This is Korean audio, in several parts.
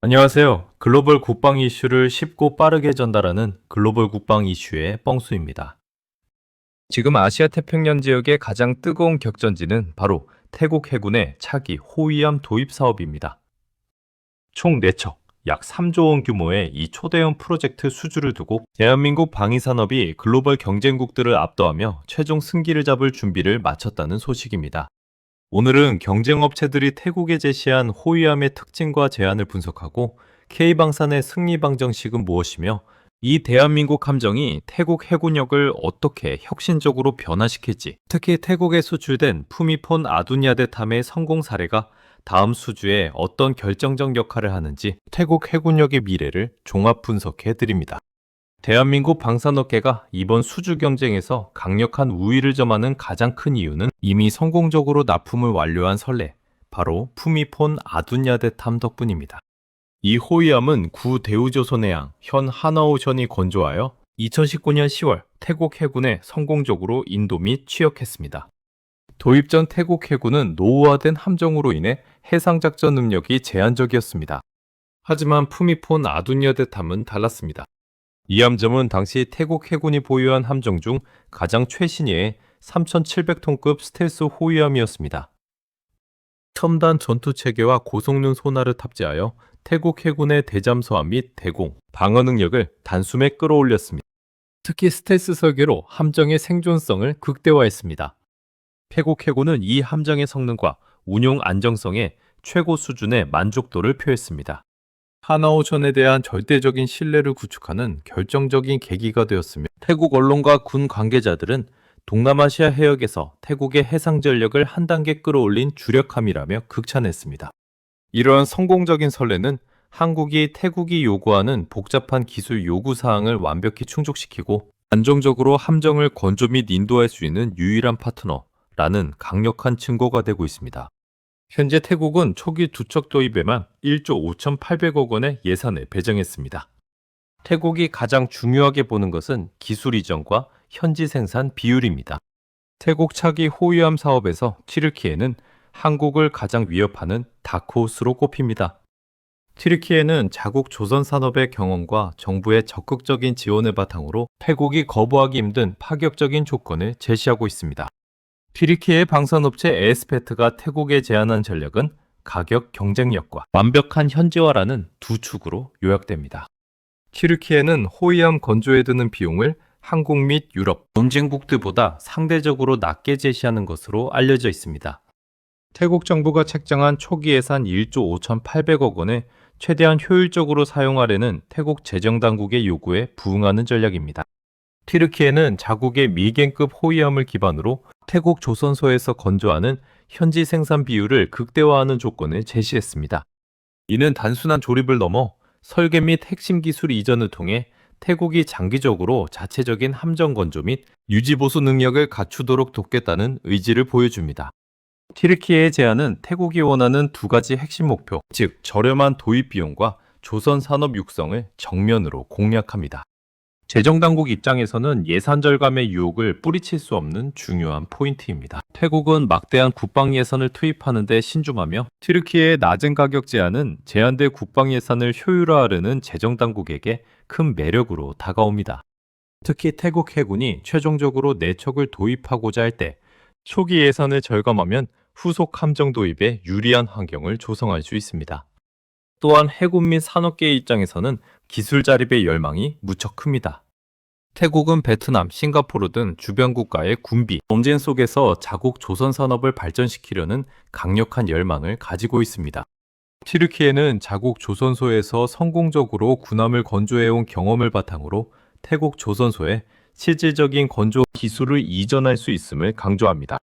안녕하세요. 글로벌 국방 이슈를 쉽고 빠르게 전달하는 글로벌 국방 이슈의 뻥수입니다. 지금 아시아 태평양 지역의 가장 뜨거운 격전지는 바로 태국 해군의 차기 호위함 도입 사업입니다. 총 4척, 약 3조 원 규모의 이 초대형 프로젝트 수주를 두고 대한민국 방위산업이 글로벌 경쟁국들을 압도하며 최종 승기를 잡을 준비를 마쳤다는 소식입니다. 오늘은 경쟁업체들이 태국에 제시한 호위함의 특징과 제한을 분석하고 K방산의 승리 방정식은 무엇이며 이 대한민국 함정이 태국 해군력을 어떻게 혁신적으로 변화시킬지, 특히 태국에 수출된 푸미폰 아둔야데탐의 성공 사례가 다음 수주에 어떤 결정적 역할을 하는지 태국 해군력의 미래를 종합 분석해 드립니다. 대한민국 방산업계가 이번 수주 경쟁에서 강력한 우위를 점하는 가장 큰 이유는 이미 성공적으로 납품을 완료한 선례, 바로 푸미폰 아둔야데탐 덕분입니다. 이 호위함은 구 대우조선해양, 현 하나오션이 건조하여 2019년 10월 태국 해군에 성공적으로 인도 및 취역했습니다. 도입 전 태국 해군은 노후화된 함정으로 인해 해상작전 능력이 제한적이었습니다. 하지만 푸미폰 아둔야데탐은 달랐습니다. 이 함정은 당시 태국 해군이 보유한 함정 중 가장 최신의 3,700톤급 스텔스 호위함이었습니다. 첨단 전투 체계와 고성능 소나를 탑재하여 태국 해군의 대잠수함 및 대공, 방어 능력을 단숨에 끌어올렸습니다. 특히 스텔스 설계로 함정의 생존성을 극대화했습니다. 태국 해군은 이 함정의 성능과 운용 안정성에 최고 수준의 만족도를 표했습니다. 하나오션에 대한 절대적인 신뢰를 구축하는 결정적인 계기가 되었으며 태국 언론과 군 관계자들은 동남아시아 해역에서 태국의 해상 전력을 한 단계 끌어올린 주력함이라며 극찬했습니다. 이러한 성공적인 선례는 한국이 태국이 요구하는 복잡한 기술 요구 사항을 완벽히 충족시키고 안정적으로 함정을 건조 및 인도할 수 있는 유일한 파트너라는 강력한 증거가 되고 있습니다. 현재 태국은 초기 두 척 도입에만 1조 5,800억 원의 예산을 배정했습니다. 태국이 가장 중요하게 보는 것은 기술 이전과 현지 생산 비율입니다. 태국 차기 호위함 사업에서 튀르키예는 한국을 가장 위협하는 다크호스로 꼽힙니다. 튀르키예는 자국 조선 산업의 경험과 정부의 적극적인 지원을 바탕으로 태국이 거부하기 힘든 파격적인 조건을 제시하고 있습니다. 튀르키예 방산업체 에스페트가 태국에 제안한 전략은 가격 경쟁력과 완벽한 현지화라는 두 축으로 요약됩니다. 튀르키예는 호위함 건조에 드는 비용을 한국 및 유럽, 경쟁국들보다 상대적으로 낮게 제시하는 것으로 알려져 있습니다. 태국 정부가 책정한 초기 예산 1조 5,800억 원을 최대한 효율적으로 사용하려는 태국 재정당국의 요구에 부응하는 전략입니다. 튀르키예는 자국의 미겐급 호위함을 기반으로 태국 조선소에서 건조하는 현지 생산 비율을 극대화하는 조건을 제시했습니다. 이는 단순한 조립을 넘어 설계 및 핵심 기술 이전을 통해 태국이 장기적으로 자체적인 함정 건조 및 유지 보수 능력을 갖추도록 돕겠다는 의지를 보여줍니다. 튀르키예의 제안은 태국이 원하는 두 가지 핵심 목표, 즉 저렴한 도입 비용과 조선 산업 육성을 정면으로 공략합니다. 재정당국 입장에서는 예산 절감의 유혹을 뿌리칠 수 없는 중요한 포인트입니다. 태국은 막대한 국방 예산을 투입하는 데 신중하며 튀르키예의 낮은 가격 제한은 제한된 국방 예산을 효율화하려는 재정당국에게 큰 매력으로 다가옵니다. 특히 태국 해군이 최종적으로 4척을 도입하고자 할 때 초기 예산을 절감하면 후속 함정 도입에 유리한 환경을 조성할 수 있습니다. 또한 해군 및 산업계의 입장에서는 기술 자립의 열망이 무척 큽니다. 태국은 베트남, 싱가포르 등 주변 국가의 군비, 경쟁 속에서 자국 조선 산업을 발전시키려는 강력한 열망을 가지고 있습니다. 튀르키예는 자국 조선소에서 성공적으로 군함을 건조해온 경험을 바탕으로 태국 조선소에 실질적인 건조 기술을 이전할 수 있음을 강조합니다.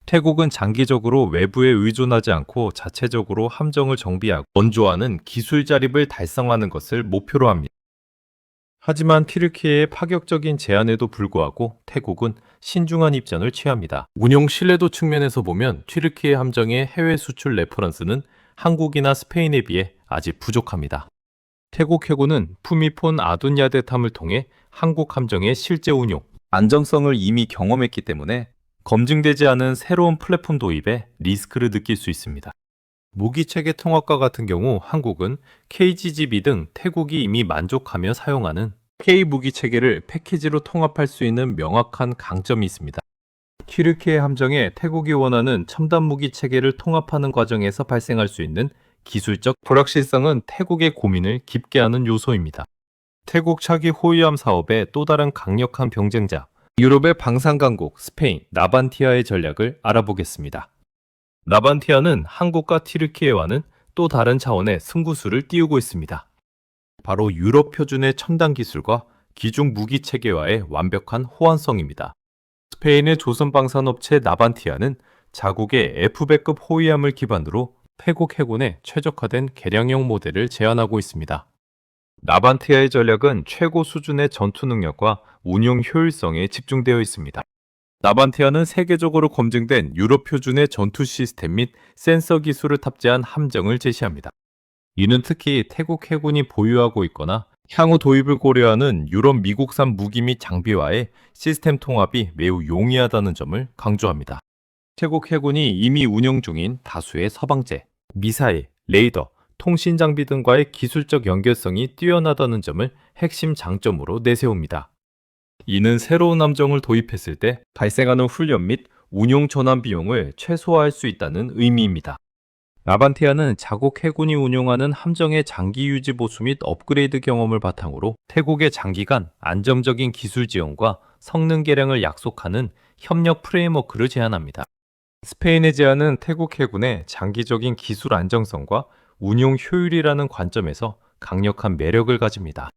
태국은 장기적으로 외부에 의존하지 않고 자체적으로 함정을 정비하고 건조하는 기술 자립을 달성하는 것을 목표로 합니다. 하지만 튀르키예의 파격적인 제안에도 불구하고 태국은 신중한 입장을 취합니다. 운용 신뢰도 측면에서 보면 튀르키예 함정의 해외 수출 레퍼런스는 한국이나 스페인에 비해 아직 부족합니다. 태국 해군은 푸미폰 아둔야데탐을 통해 한국 함정의 실제 운용, 안정성을 이미 경험했기 때문에 검증되지 않은 새로운 플랫폼 도입에 리스크를 느낄 수 있습니다. 무기체계 통합과 같은 경우 한국은 KGGB 등 태국이 이미 만족하며 사용하는 K무기체계를 패키지로 통합할 수 있는 명확한 강점이 있습니다. 튀르키예 함정에 태국이 원하는 첨단 무기 체계를 통합하는 과정에서 발생할 수 있는 기술적 불확실성은 태국의 고민을 깊게 하는 요소입니다. 태국 차기 호위함 사업의 또 다른 강력한 경쟁자, 유럽의 방산 강국 스페인 나반티아의 전략을 알아보겠습니다. 나반티아는 한국과 튀르키예와는 또 다른 차원의 승부수를 띄우고 있습니다. 바로 유럽 표준의 첨단 기술과 기중 무기 체계와의 완벽한 호환성입니다. 스페인의 조선방산업체 나반티아는 자국의 F배급 호위함을 기반으로 태국 해군에 최적화된 개량형 모델을 제안하고 있습니다. 나반티아의 전략은 최고 수준의 전투 능력과 운용 효율성에 집중되어 있습니다. 나반티아는 세계적으로 검증된 유럽 표준의 전투 시스템 및 센서 기술을 탑재한 함정을 제시합니다. 이는 특히 태국 해군이 보유하고 있거나 향후 도입을 고려하는 유럽 미국산 무기 및 장비와의 시스템 통합이 매우 용이하다는 점을 강조합니다. 태국 해군이 이미 운영 중인 다수의 서방제, 미사일, 레이더, 통신 장비 등과의 기술적 연결성이 뛰어나다는 점을 핵심 장점으로 내세웁니다. 이는 새로운 함정을 도입했을 때 발생하는 훈련 및 운용 전환 비용을 최소화할 수 있다는 의미입니다. 나반티아는 자국 해군이 운용하는 함정의 장기 유지 보수 및 업그레이드 경험을 바탕으로 태국의 장기간 안정적인 기술 지원과 성능 개량을 약속하는 협력 프레임워크를 제안합니다. 스페인의 제안은 태국 해군의 장기적인 기술 안정성과 운용 효율이라는 관점에서 강력한 매력을 가집니다.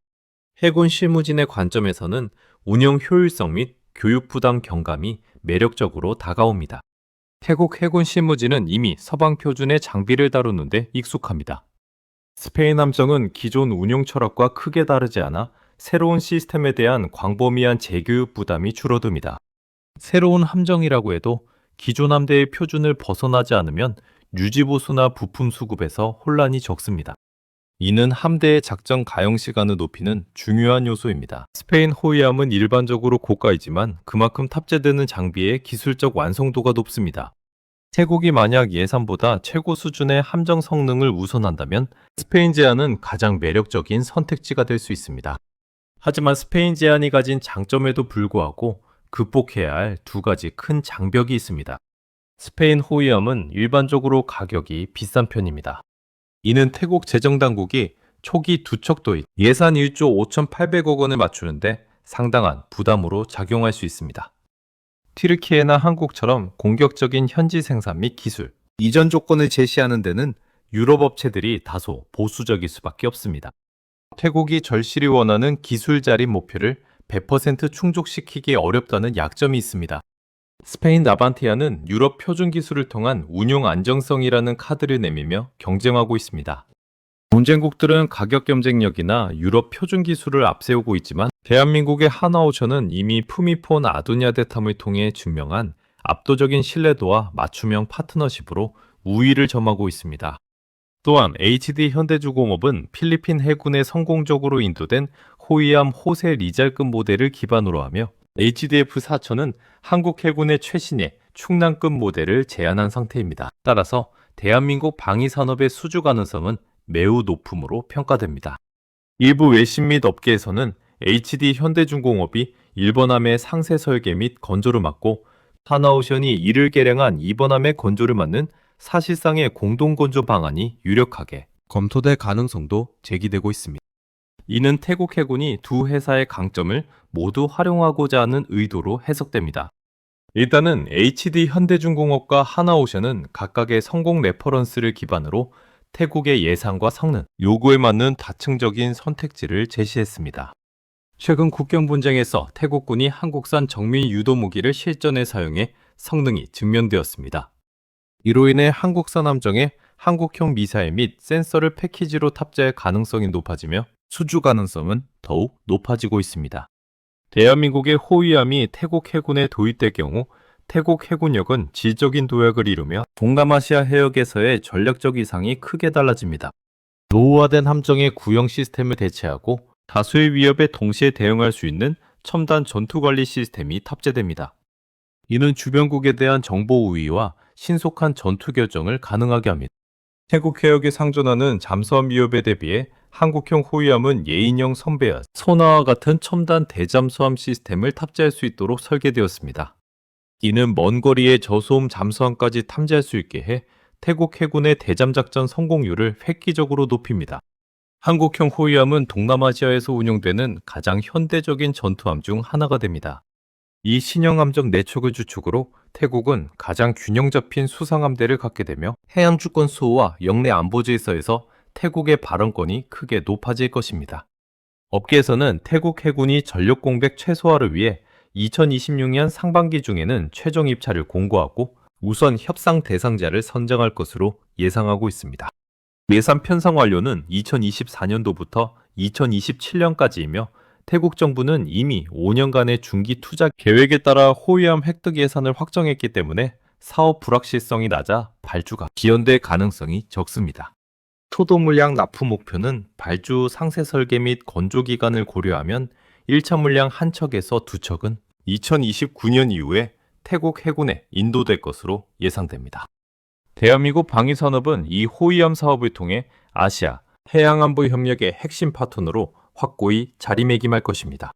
해군 실무진의 관점에서는 운영 효율성 및 교육 부담 경감이 매력적으로 다가옵니다. 태국 해군 실무진은 이미 서방 표준의 장비를 다루는데 익숙합니다. 스페인 함정은 기존 운용 철학과 크게 다르지 않아 새로운 시스템에 대한 광범위한 재교육 부담이 줄어듭니다. 새로운 함정이라고 해도 기존 함대의 표준을 벗어나지 않으면 유지보수나 부품 수급에서 혼란이 적습니다. 이는 함대의 작전 가용 시간을 높이는 중요한 요소입니다. 스페인 호위함은 일반적으로 고가이지만 그만큼 탑재되는 장비의 기술적 완성도가 높습니다. 태국이 만약 예산보다 최고 수준의 함정 성능을 우선한다면 스페인 제안은 가장 매력적인 선택지가 될 수 있습니다. 하지만 스페인 제안이 가진 장점에도 불구하고 극복해야 할 두 가지 큰 장벽이 있습니다. 스페인 호위함은 일반적으로 가격이 비싼 편입니다. 이는 태국 재정당국이 초기 두척 도입 예산 1조 5,800억 원을 맞추는데 상당한 부담으로 작용할 수 있습니다. 튀르키예나 한국처럼 공격적인 현지 생산 및 기술, 이전 조건을 제시하는 데는 유럽 업체들이 다소 보수적일 수밖에 없습니다. 태국이 절실히 원하는 기술 자립 목표를 100% 충족시키기 어렵다는 약점이 있습니다. 스페인 나반티아는 유럽 표준 기술을 통한 운용 안정성이라는 카드를 내밀며 경쟁하고 있습니다. 경쟁국들은 가격 경쟁력이나 유럽 표준 기술을 앞세우고 있지만 대한민국의 하나오션은 이미 푸미폰 아두냐데탐을 통해 증명한 압도적인 신뢰도와 맞춤형 파트너십으로 우위를 점하고 있습니다. 또한 HD 현대주공업은 필리핀 해군에 성공적으로 인도된 호위함 호세 리잘급 모델을 기반으로 하며 HDF-4천은 한국 해군의 최신의 충남급 모델을 제안한 상태입니다. 따라서 대한민국 방위산업의 수주 가능성은 매우 높음으로 평가됩니다. 일부 외신 및 업계에서는 HD 현대중공업이 일본함의 상세 설계 및 건조를 맡고 하나오션이 이를 개량한 이번함의 건조를 맡는 사실상의 공동 건조 방안이 유력하게 검토될 가능성도 제기되고 있습니다. 이는 태국 해군이 두 회사의 강점을 모두 활용하고자 하는 의도로 해석됩니다. 일단은 HD 현대중공업과 하나오션은 각각의 성공 레퍼런스를 기반으로 태국의 예산과 성능, 요구에 맞는 다층적인 선택지를 제시했습니다. 최근 국경 분쟁에서 태국군이 한국산 정밀 유도 무기를 실전에 사용해 성능이 증명되었습니다. 이로 인해 한국산 함정에 한국형 미사일 및 센서를 패키지로 탑재할 가능성이 높아지며 수주 가능성은 더욱 높아지고 있습니다. 대한민국의 호위함이 태국 해군에 도입될 경우 태국 해군력은 질적인 도약을 이루며 동남아시아 해역에서의 전략적 이상이 크게 달라집니다. 노후화된 함정의 구형 시스템을 대체하고 다수의 위협에 동시에 대응할 수 있는 첨단 전투관리 시스템이 탑재됩니다. 이는 주변국에 대한 정보 우위와 신속한 전투 결정을 가능하게 합니다. 태국 해역에 상존하는 잠수함 위협에 대비해 한국형 호위함은 예인형 선배와 소나와 같은 첨단 대잠수함 시스템을 탑재할 수 있도록 설계되었습니다. 이는 먼 거리의 저소음 잠수함까지 탐지할 수 있게 해 태국 해군의 대잠작전 성공률을 획기적으로 높입니다. 한국형 호위함은 동남아시아에서 운용되는 가장 현대적인 전투함 중 하나가 됩니다. 이 신형함적 내척을 주축으로 태국은 가장 균형 잡힌 수상함대를 갖게 되며 해양 주권 수호와 영내 안보 질서에서 태국의 발언권이 크게 높아질 것입니다. 업계에서는 태국 해군이 전력 공백 최소화를 위해 2026년 상반기 중에는 최종 입찰을 공고하고 우선 협상 대상자를 선정할 것으로 예상하고 있습니다. 예산 편성 완료는 2024년도부터 2027년까지이며 태국 정부는 이미 5년간의 중기 투자 계획에 따라 호위함 획득 예산을 확정했기 때문에 사업 불확실성이 낮아 발주가 기연될 가능성이 적습니다. 초도 물량 납품 목표는 발주 상세 설계 및 건조 기간을 고려하면 1차 물량 한 척에서 두 척은 2029년 이후에 태국 해군에 인도될 것으로 예상됩니다. 대한민국 방위산업은 이 호위함 사업을 통해 아시아 해양안보 협력의 핵심 파트너로 확고히 자리매김할 것입니다.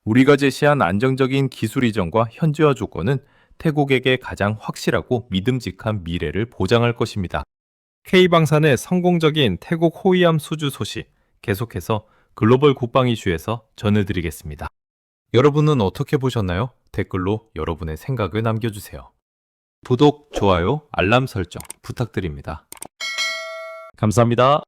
우리가 제시한 안정적인 기술 이전과 현지화 조건은 태국에게 가장 확실하고 믿음직한 미래를 보장할 것입니다. K방산의 성공적인 태국 호위함 수주 소식 계속해서 글로벌 국방 이슈에서 전해드리겠습니다. 여러분은 어떻게 보셨나요? 댓글로 여러분의 생각을 남겨주세요. 구독, 좋아요, 알람 설정 부탁드립니다. 감사합니다.